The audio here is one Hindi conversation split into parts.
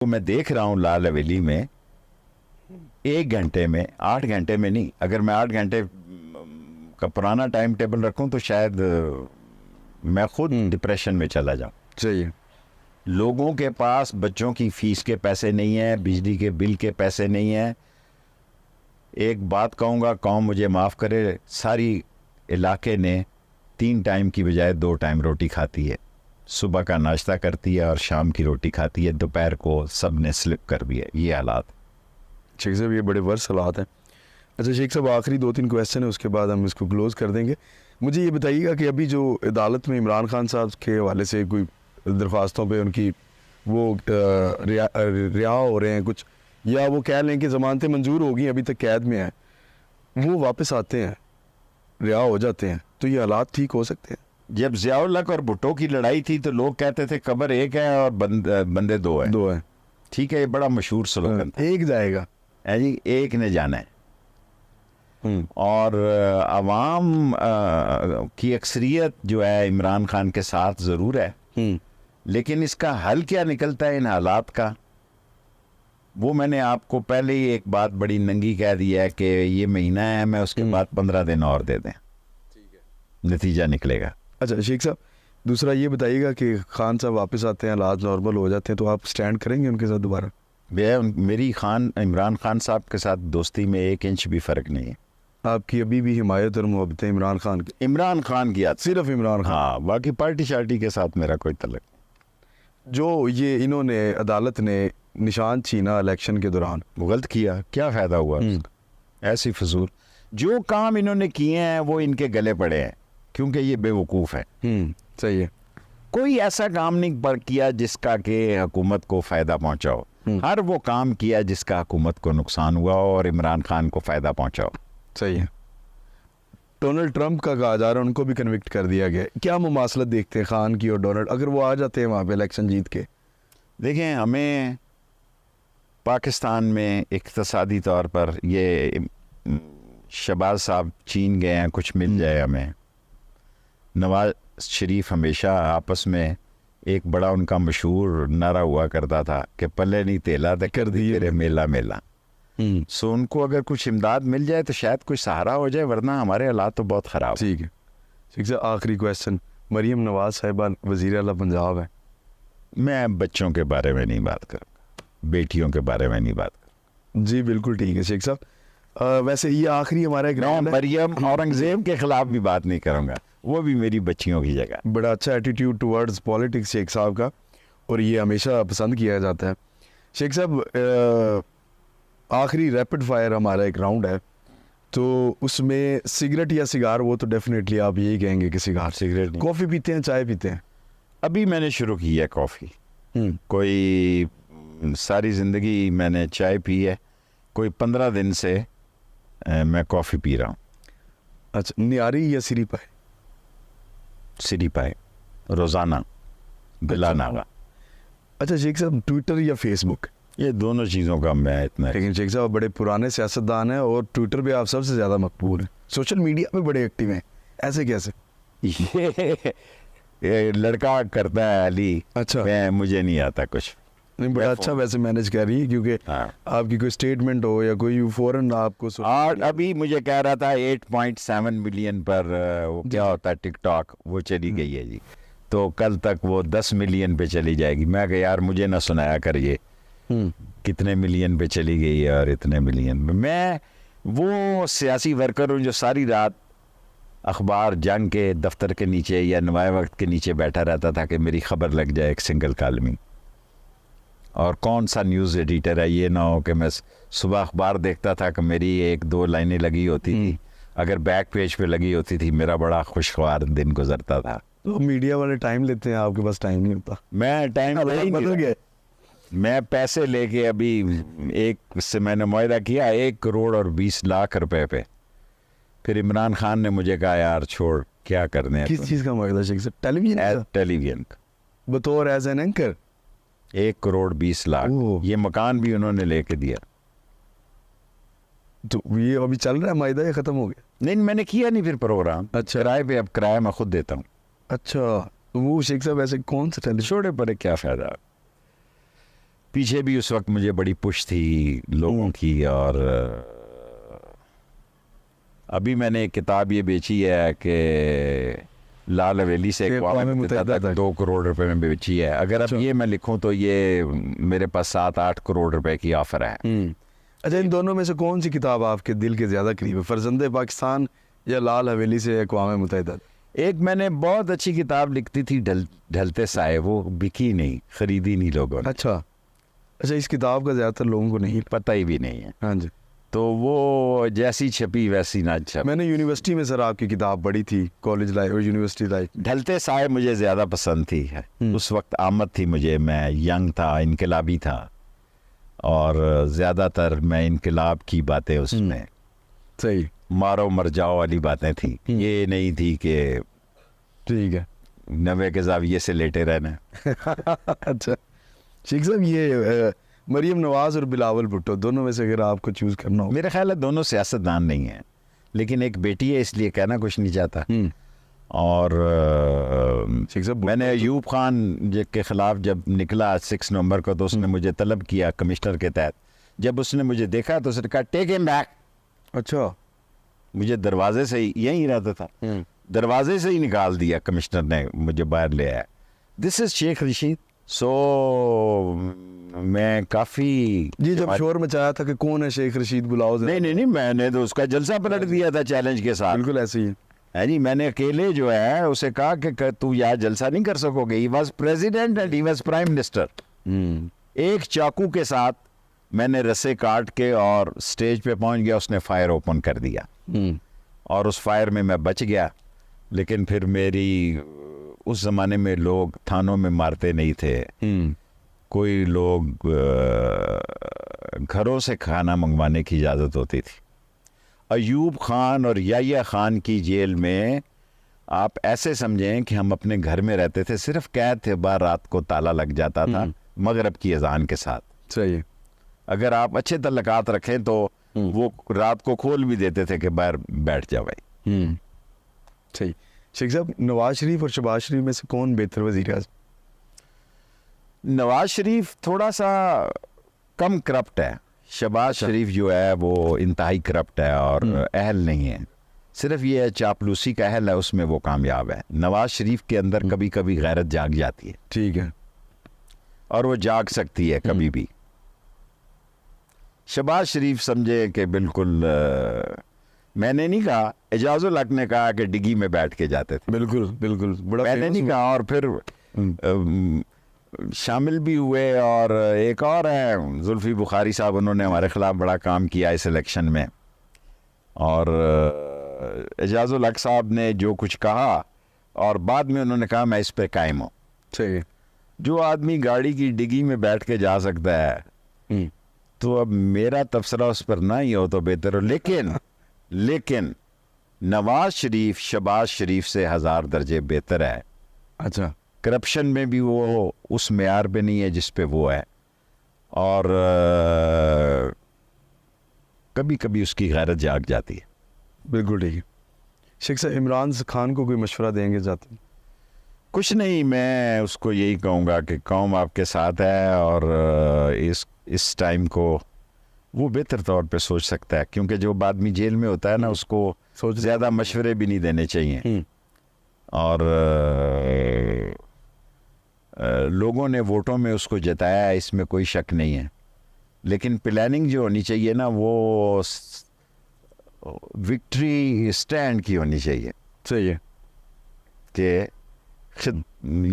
तो मैं देख रहा हूँ लाल हवेली में 1 घंटे में, 8 घंटे में नहीं, अगर मैं 8 घंटे का पुराना टाइम टेबल रखूं तो शायद मैं खुद डिप्रेशन में चला जाऊं। सही है। लोगों के पास बच्चों की फीस के पैसे नहीं है, बिजली के बिल के पैसे नहीं है। एक बात कहूँगा, कौम मुझे माफ़ करे, सारी इलाके ने 3 टाइम की बजाय 2 टाइम रोटी खाती है। सुबह का नाश्ता करती है और शाम की रोटी खाती है। दोपहर को सब ने स्लिप कर दिया। ये हालात। शेख साहब ये बड़े वर्स्ट हालात हैं। अच्छा शेख साहब, आखिरी 2-3 क्वेश्चन है, उसके बाद हम इसको क्लोज़ कर देंगे। मुझे ये बताइएगा कि अभी जो अदालत में इमरान खान साहब के हवाले से कोई दरख्वास्तों पे उनकी वो रिहा हो रहे हैं कुछ, या वो कह लें कि ज़मानतें मंजूर हो गई, अभी तक कैद में हैं, वो वापस आते हैं, रिहा हो जाते हैं, तो ये हालात ठीक हो सकते हैं? जब ज़ियाउल हक और भुट्टो की लड़ाई थी तो लोग कहते थे कब्र एक है और बंदे 2 हैं। 2 हैं। ठीक है, ये बड़ा मशहूर स्लोगन था। एक जाएगा है जी, एक ने जाना है। और अवाम की अक्सरियत जो है इमरान खान के साथ ज़रूर है, लेकिन इसका हल क्या निकलता है इन हालात का, वो मैंने आपको पहले ही एक बात बड़ी नंगी कह दी है कि ये महीना है, मैं उसके बाद 15 दिन और दे दें, ठीक है, नतीजा निकलेगा। अच्छा शेख साहब, दूसरा ये बताइएगा कि खान साहब वापस आते हैं, हालात नॉर्मल हो जाते हैं, तो आप स्टैंड करेंगे उनके साथ दोबारा? मेरी इमरान खान साहब के साथ दोस्ती में 1 इंच भी फ़र्क नहीं है। आपकी अभी भी हिमायत और मोहब्बत है इमरान खान की? इमरान खान की याद, सिर्फ इमरान खान? हाँ, बाकी पार्टी शार्टी के साथ मेरा कोई तल्लुक नहीं। जो ये इन्होंने अदालत ने निशान छीना इलेक्शन के दौरान, वो गलत किया, क्या फ़ायदा हुआ? ऐसी फजूल जो काम इन्होंने किए हैं वो इनके गले पड़े हैं, क्योंकि ये बेवकूफ़ है। सही है। कोई ऐसा काम नहीं किया जिसका कि हुकूमत को फ़ायदा पहुंचा हो। हर वो काम किया जिसका हुकूमत को नुकसान हुआ हो और इमरान खान को फ़ायदा पहुंचा हो। सही है। डोनाल्ड ट्रंप का कहा जा रहा है उनको भी कन्विक्ट कर दिया गया। क्या मुमासलत देखते हैं खान की और डोनाल्ड, अगर वो आ जाते हैं वहाँ पे इलेक्शन जीत के? देखें, हमें पाकिस्तान में इक़्तिसादी तौर पर ये शहबाज साहब चीन गए हैं, कुछ मिल जाए हमें। नवाज शरीफ हमेशा आपस में एक बड़ा उनका मशहूर नारा हुआ करता था कि पल्ले नहीं तेला तो कर दी तेरे मेला मेला। सो उनको अगर कुछ इमदाद मिल जाए तो शायद कोई सहारा हो जाए, वरना हमारे हालात तो बहुत ख़राब। ठीक है ठीक है। आखिरी क्वेश्चन, मरीम नवाज साहिबा वज़ीर आला पंजाब है। मैं बच्चों के बारे में नहीं बात करूँगा, बेटियों के बारे में नहीं बात करूँगा। जी बिल्कुल ठीक है शेख साहब। वैसे ये आखिरी हमारा एक राउंड है। मरियम औरंगजेब के खिलाफ भी बात नहीं करूँगा, वो भी मेरी बच्चियों की जगह। बड़ा अच्छा एटीट्यूड टुवर्ड्स पॉलिटिक्स शेख साहब का, और ये हमेशा पसंद किया जाता है। शेख साहब, आखिरी रैपिड फायर हमारा एक राउंड है, तो उसमें सिगरेट या सिगार, वो तो डेफिनेटली आप यही कहेंगे कि सिगार। सिगरेट नहीं। कॉफ़ी पीते हैं, चाय पीते हैं? अभी मैंने शुरू की है कॉफ़ी। कोई सारी ज़िंदगी मैंने चाय पी है, कोई 15 दिन से मैं कॉफ़ी पी रहा हूँ। अच्छा, नियारी या सिरी पाए? सिरी पाए, रोज़ाना, बिला नागा। अच्छा शेख साहब, ट्विटर या फेसबुक? ये दोनों चीज़ों का मैं इतना। लेकिन शेख साहब बड़े पुराने सियासतदान हैं और ट्विटर पे आप सबसे ज़्यादा मकबूल हैं, सोशल मीडिया पे बड़े एक्टिव हैं, ऐसे कैसे? ये लड़का करता है अली। अच्छा, मुझे नहीं आता कुछ। नहीं, बड़ा अच्छा वैसे मैनेज कर रही है, क्योंकि आपकी कोई स्टेटमेंट हो या कोई फौरन आपको। और अभी मुझे कह रहा था 8.7 मिलियन पर वो क्या होता है टिकटॉक, वो चली गई है जी, तो कल तक वो 10 मिलियन पे चली जाएगी। मैं कहा यार मुझे ना सुनाया कर ये कितने मिलियन पे चली गई है और इतने मिलियन पे। मैं वो सियासी वर्कर हूँ जो सारी रात अखबार जंग के दफ्तर के नीचे या नवाए वक्त के नीचे बैठा रहता था कि मेरी खबर लग जाए एक सिंगल कॉलमी। और कौन सा न्यूज़ एडिटर है, ये ना हो कि मैं सुबह अखबार देखता था कि मेरी 1-2 लाइनें लगी होती थी, अगर बैक पेज पे लगी होती थी, मेरा बड़ा खुशगवार दिन गुजरता था। तो मीडिया वाले टाइम लेते हैं, आपके पास टाइम नहीं होता। मैं टाइम बदल गया। मैं पैसे लेके अभी एक से मैंने मुआहदा किया 1,20,00,000 रुपए पे, फिर इमरान खान ने मुझे कहा यार छोड़, क्या करने हैं। किस चीज़ का मुआहदा शेख साहब? टेलीविजन? टेलीविजन बतौर एज एन एंकर? 1,20,00,000। ये मकान भी उन्होंने लेके दिया। तो ये अभी चल रहा है मुआहदा या ख़त्म हो गया? नहीं, मैंने किया नहीं फिर प्रोग्राम। अच्छा, किराए पे, अब किराया मैं खुद देता हूँ। अच्छा, तो वो शेख साहब ऐसे कौन सा टेलीविजन? छोड़े पड़े, क्या फ़ायदा। पीछे भी उस वक्त मुझे बड़ी पुश थी लोगों की, और अभी मैंने एक किताब ये बेची है कि लाल हवेली से अक़वाम मुत्तहिदा तक 2 करोड़ रुपए में बेची है। अगर अब ये मैं लिखूं तो ये मेरे पास 7-8 करोड़ रुपए की ऑफर है। अच्छा, इन दोनों में से कौन सी किताब आपके दिल के ज़्यादा करीब है, फर्जंदे पाकिस्तान या लाल हवेली से अक़वाम मुत्तहिदा? एक मैंने बहुत अच्छी किताब लिखती थी ढलते साए, वो बिकी नहीं, खरीदी नहीं लोगों ने। अच्छा, इस किताब का ज़्यादातर लोगों को नहीं पता ही भी नहीं है। हाँ जी, तो वो जैसी छपी वैसी ना छपी। मैंने यूनिवर्सिटी में सर आपकी किताब पढ़ी थी, कॉलेज लाइफ और यूनिवर्सिटी लाइफ। ढलते साए मुझे ज़्यादा पसंद थी है। उस वक्त आमद थी मुझे, मैं यंग था, इनकलाबी था, और ज़्यादातर मैं इनकलाब की बातें उसमें, सही, मारो मर जाओ वाली बातें थी। ये नहीं थी कि ठीक है 90 के ज़ाविये से लेटे रहना। अच्छा शेख साहब, ये मरियम नवाज और बिलावल भुट्टो दोनों में से अगर आपको चूज़ करना हो? मेरा ख्याल है दोनों सियासतदान नहीं हैं, लेकिन एक बेटी है इसलिए कहना कुछ नहीं चाहता। और शेख साहब, मैंने अयूब खान के ख़िलाफ़ जब निकला 6 नवंबर को, तो उसने मुझे तलब किया कमिश्नर के तहत। जब उसने मुझे देखा तो उसने कहा टेक हिम बैक। अच्छा, मुझे दरवाजे से ही, यहीं रहता था, दरवाजे से ही निकाल दिया कमिश्नर ने, मुझे बाहर ले आया। This is Sheikh Rashid. So मैं काफ़ी जी, जब शोर मचाया था कि कौन है शेख रशीद, बुलाओ। नहीं, मैंने तो उसका जलसा पलट दिया था चैलेंज के साथ। बिल्कुल ऐसे ही है जी, मैंने अकेले जो है उसे कहा कि तू यार जलसा नहीं कर सकोगे। He was president and he was prime minister. एक चाकू के साथ मैंने रस्से काट के और स्टेज पे पहुंच गया, उसने फायर ओपन कर दिया, और उस फायर में मैं बच गया। लेकिन फिर मेरी, उस ज़माने में लोग थानों में मारते नहीं थे, कोई लोग घरों से खाना मंगवाने की इजाज़त होती थी। अयूब खान और याह्या खान की जेल में आप ऐसे समझें कि हम अपने घर में रहते थे, सिर्फ कैद थे, बाहर रात को ताला लग जाता था मगरब की अजान के साथ। सही, अगर आप अच्छे तल्लकात रखें तो वो रात को खोल भी देते थे कि बाहर बैठ जाओ भाई। सही। शेख साहब, नवाज शरीफ और शहबाज शरीफ में से कौन बेहतर वज़ीर आज़म? नवाज शरीफ थोड़ा सा कम करप्ट है, शहबाज शरीफ जो है वो इंतहाई करप्ट है और अहल नहीं है। सिर्फ ये चापलूसी का अहल है, उसमें वो कामयाब है। नवाज शरीफ के अंदर कभी कभी गैरत जाग जाती है। ठीक है, और वो जाग सकती है कभी भी। शहबाज शरीफ समझे कि बिल्कुल मैंने नहीं कहा, एजाजुल हक ने कहा कि डिग्गी में बैठ के जाते थे। बिल्कुल बिल्कुल, बड़ा मैंने नहीं कहा। और फिर शामिल भी हुए। और एक और है जुल्फी बुखारी साहब, उन्होंने हमारे ख़िलाफ़ बड़ा काम किया इस इलेक्शन में। और एजाजुल हक साहब ने जो कुछ कहा और बाद में उन्होंने कहा मैं इस पे कायम हूँ। सही। जो आदमी गाड़ी की डिग्गी में बैठ के जा सकता है, तो अब मेरा तबसरा उस पर ना ही हो तो बेहतर हो। लेकिन नवाज शरीफ शहबाज शरीफ से 1000 दर्जे बेहतर है। अच्छा, करप्शन में भी वो उस मेयार पे नहीं है जिस पे वो है, और कभी कभी उसकी गैरत जाग जाती है। बिल्कुल ठीक है। शेख साहब, इमरान खान को कोई मशवरा देंगे जाते? कुछ नहीं, मैं उसको यही कहूँगा कि कौम आपके साथ है, और इस टाइम को वो बेहतर तौर पे सोच सकता है, क्योंकि जो आदमी जेल में होता है ना, उसको ज़्यादा मशवरे भी नहीं देने चाहिए। और लोगों ने वोटों में उसको जताया है, इसमें कोई शक नहीं है। लेकिन प्लानिंग जो होनी चाहिए ना, वो विक्ट्री स्टैंड की होनी चाहिए। सही है कि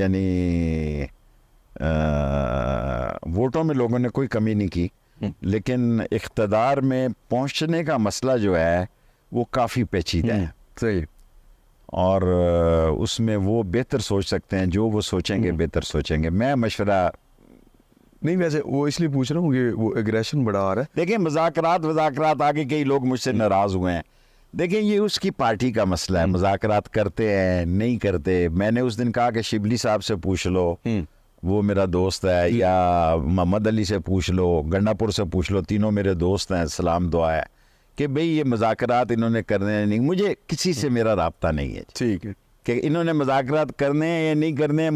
यानी वोटों में लोगों ने कोई कमी नहीं की, लेकिन इख्तदार में पहुंचने का मसला जो है वो काफ़ी पेचीदा है। सही। और उसमें वो बेहतर सोच सकते हैं, जो वो सोचेंगे बेहतर सोचेंगे। मैं मशवरा नहीं, वैसे वो इसलिए पूछ रहा हूँ कि वो एग्रेशन बढ़ा आ रहा है। देखिए, मज़ाकरात आगे कई लोग मुझसे नाराज़ हुए हैं। देखिए, ये उसकी पार्टी का मसला है, मज़ाकरात करते हैं नहीं करते। मैंने उस दिन कहा कि शिबली साहब से पूछ लो, वो मेरा दोस्त है, या मोहम्मद अली से पूछ लो, गंडापुर से पूछ लो, तीनों मेरे दोस्त हैं, सलाम दुआ है कि भाई ये मज़ाकरात इन्होंने करने हैं नहीं। मुझे किसी से मेरा राब्ता नहीं है, ठीक है, कि इन्होंने मज़ाकरात करने हैं या नहीं करने हैं,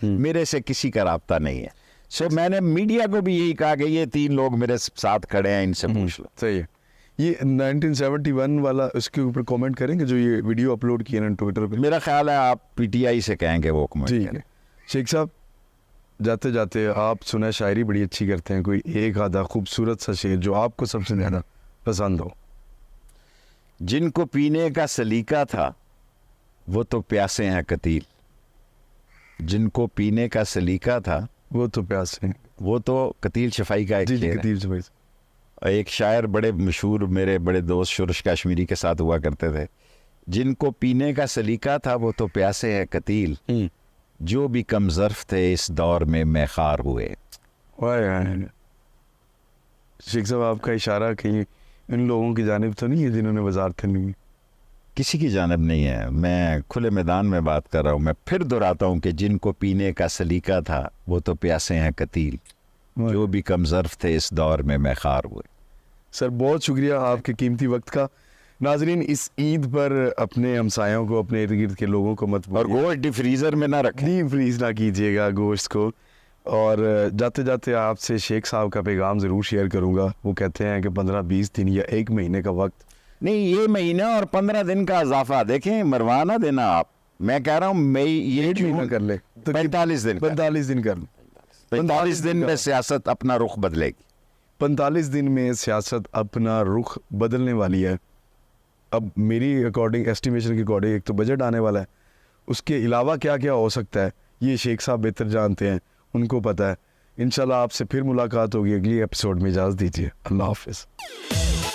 मेरे से किसी का राब्ता नहीं है। सो मैंने मीडिया को भी यही कहा कि ये 3 लोग मेरे साथ खड़े हैं, इनसे पूछ लो। सही है। ये 1971 वाला उसके ऊपर कमेंट करेंगे जो ये वीडियो अपलोड किया ना ट्विटर पे? मेरा ख्याल है आप पीटीआई से कहेंगे वो कमेंट ठीक करें। है। शेख साहब जाते जाते आप सुना शायरी बड़ी अच्छी करते हैं, कोई एक आधा खूबसूरत सा शेर जो आपको सबसे ज़्यादा पसंद हो। जिनको पीने का सलीका था वो तो प्यासे हैं कतील, जिनको पीने का सलीका था वो तो प्यासे हैं। वो तो कतील शफाई का एक जी शेर है। कतीर से भाई। एक शायर बड़े मशहूर मेरे बड़े दोस्त शुरश कश्मीरी के साथ हुआ करते थे, जिनको पीने का सलीका था वो तो प्यासे हैं कतील, जो भी कम ज़र्फ़ थे इस दौर में मैखार हुए। शेख साहब आपका इशारा कहीं इन लोगों की जानिब तो नहीं है जिन्होंने वजारतें ली? किसी की जानब नहीं है, मैं खुले मैदान में बात कर रहा हूँ। मैं फिर दोहराता हूँ कि जिनको पीने का सलीका था वो तो प्यासे हैं कतील, जो भी कम ज़र्फ़ थे इस दौर में मैखार हुए। सर बहुत शुक्रिया आपके कीमती वक्त का। नाजरीन इस ईद पर अपने हमसायों को, अपने इर्द गिर्द के लोगों को मत और गोश्त डीप फ्रीज़र में ना रखें, डीप फ्रीज ना कीजिएगा गोश्त को। और जाते जाते आपसे शेख साहब का पैगाम ज़रूर शेयर करूँगा। वो कहते हैं कि 15-20 दिन या 1 महीने का वक्त नहीं, ये महीना और 15 दिन का इजाफा देखें, मरवाना देना आप। मैं कह रहा हूँ मई ये 1 महीना कर ले तो 45 दिन 45 दिन कर ले। 45 दिन में सियासत अपना रुख बदलेगी। 45 दिन में सियासत अपना रुख बदलने वाली है। अब मेरी अकॉर्डिंग, एस्टिमेशन के अकॉर्डिंग, एक तो बजट आने वाला है, उसके अलावा क्या क्या हो सकता है ये शेख साहब बेहतर जानते हैं, उनको पता है। इंशाल्लाह आपसे फिर मुलाकात होगी अगली एपिसोड में। इजाज़त दीजिए, अल्लाह हाफिज़।